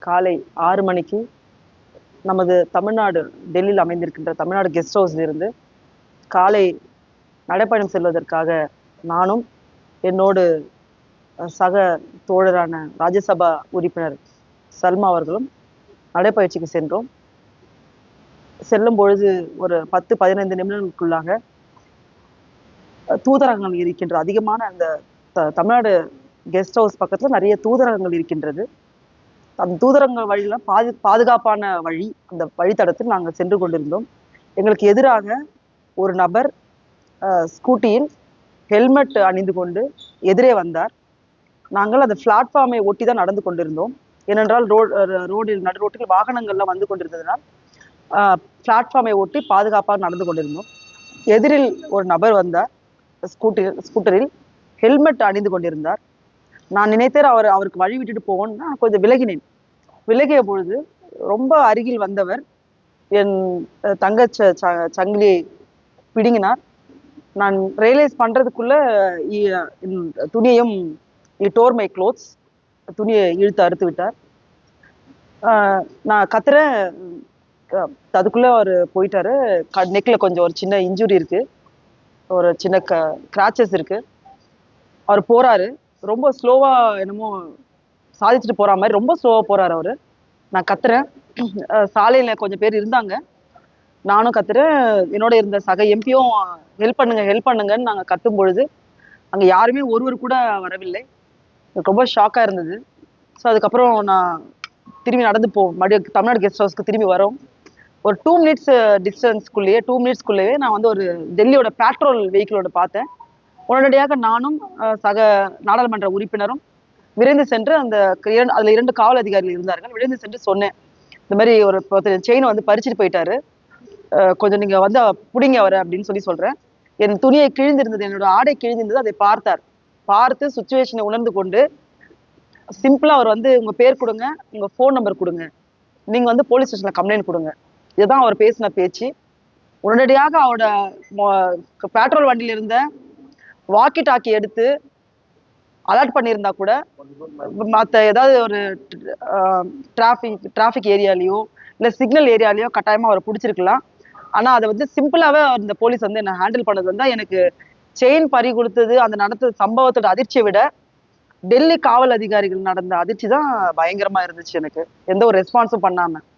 காலை 6 மணிக்கு நமது தமிழ்நாடு டெல்லியில் அமைந்திருக்கின்ற தமிழ்நாடு கெஸ்ட் ஹவுஸ்ல இருந்து காலை நடைப்பயணம் செல்வதற்காக நானும் என்னோடு சக தோழரான ராஜ்யசபா உறுப்பினர் சல்மா அவர்களும் நடைப்பயிற்சிக்கு சென்றோம். செல்லும் பொழுது ஒரு 10-15 நிமிடங்களுக்குள்ளாக தூதரகங்கள் இருக்கின்ற அதிகமான அந்த தமிழ்நாடு கெஸ்ட் ஹவுஸ் பக்கத்துல நிறைய தூதரகங்கள் இருக்கின்றது. அந்த தூதரகங்கள் வழியில பாதுகாப்பான வழி, அந்த வழித்தடத்தில் நாங்கள் சென்று கொண்டிருந்தோம். எங்களுக்கு எதிராக ஒரு நபர் ஸ்கூட்டியில் ஹெல்மெட் அணிந்து கொண்டு எதிரே வந்தார். நாங்கள் அந்த பிளாட்ஃபார்மை ஒட்டி தான் நடந்து கொண்டிருந்தோம். ஏனென்றால் ரோடில் நடு ரோட்டில் வாகனங்கள்லாம் வந்து கொண்டிருந்ததுனால் பிளாட்ஃபார்மை ஒட்டி பாதுகாப்பாக நடந்து கொண்டிருந்தோம். எதிரில் ஒரு நபர் வந்தார், ஸ்கூட்டரில் ஹெல்மெட் அணிந்து கொண்டிருந்தார். நான் நினைத்தேன் அவருக்கு வழி விட்டுட்டு போவோன்னு நான் கொஞ்சம் விலகினேன். விலகிய பொழுது ரொம்ப அருகில் வந்தவர் என் தங்க சங்கிலியை பிடுங்கினார். நான் ரியலைஸ் பண்றதுக்குள்ள துணியையும் டோர் மை க்ளோத்ஸ், துணியை இழுத்து அறுத்து விட்டார். நான் கத்துறேன், அதுக்குள்ள அவர் போயிட்டாரு. நெக்ல கொஞ்சம் ஒரு சின்ன இன்ஜுரி இருக்கு, ஒரு சின்ன கிராச்சஸ் இருக்கு. அவர் போறாரு, ரொம்ப ஸ்லோவா என்னமோ சாதிச்சுட்டு போற மாதிரி ரொம்ப ஸ்லோவா போறாரு அவரு. நான் கத்துறேன், சாலையில கொஞ்சம் பேர் இருந்தாங்க, நானும் கத்துறேன். என்னோட இருந்த சக எம்பியும் ஹெல்ப் பண்ணுங்கன்னு நாங்க கத்தும் பொழுது அங்க யாருமே ஒருவர் கூட வரவில்லை. எனக்கு ரொம்ப ஷாக்கா இருந்தது. ஸோ அதுக்கப்புறம் நான் திரும்பி நடந்து மறுபடியும் தமிழ்நாடு கெஸ்ட் ஹவுஸ்க்கு திரும்பி வரோம். ஒரு 2 மினிட்ஸ் டிஸ்டன்ஸ்குள்ளேயே 2 மினிட்ஸ்குள்ளேயே நான் வந்து ஒரு டெல்லியோட பேட்ரோல் வெஹிக்கிளோட பார்த்தேன். உடனடியாக நானும் சக நாடாளுமன்ற உறுப்பினரும் விரைந்து சென்று அதுல 2 காவல் அதிகாரிகள் இருந்தார்கள். விரைந்து சென்று சொன்னேன், இந்த மாதிரி ஒரு செயின் வந்து பறிச்சுட்டு போயிட்டாரு, கொஞ்சம் நீங்க வந்து புடிங்க அவரை அப்படின்னு சொல்றேன். என் துணியை கிழிந்திருந்தது, என்னோட ஆடை கிழிந்திருந்தது. அதை பார்த்து சுச்சுவேஷனை உணர்ந்து கொண்டு சிம்பிளா அவர் வந்து உங்க பேர் கொடுங்க, உங்க ஃபோன் நம்பர் கொடுங்க, நீங்க வந்து போலீஸ் ஸ்டேஷன்ல கம்ப்ளைண்ட் கொடுங்க, இதுதான் அவர் பேசின பேச்சு. உடனடியாக அவரோட பெட்ரோல் வண்டியில இருந்த வாக்கி டாக்கி எடுத்து அலர்ட் பண்ணியிருந்தா கூட மற்ற ஏதாவது ஒரு டிராஃபிக் ஏரியாலேயோ இல்லை சிக்னல் ஏரியாலேயோ கட்டாயமா அவரை பிடிச்சிருக்கலாம். ஆனா அதை வந்து சிம்பிளாவே இந்த போலீஸ் வந்து என்ன ஹேண்டில் பண்ணது வந்து எனக்கு செயின் பறி கொடுத்தது, அந்த நடந்த சம்பவத்தோட அதிர்ச்சியை விட டெல்லி காவல் அதிகாரிகள் நடந்த அதிர்ச்சி தான் பயங்கரமா இருந்துச்சு. எனக்கு எந்த ஒரு ரெஸ்பான்ஸும் பண்ணாம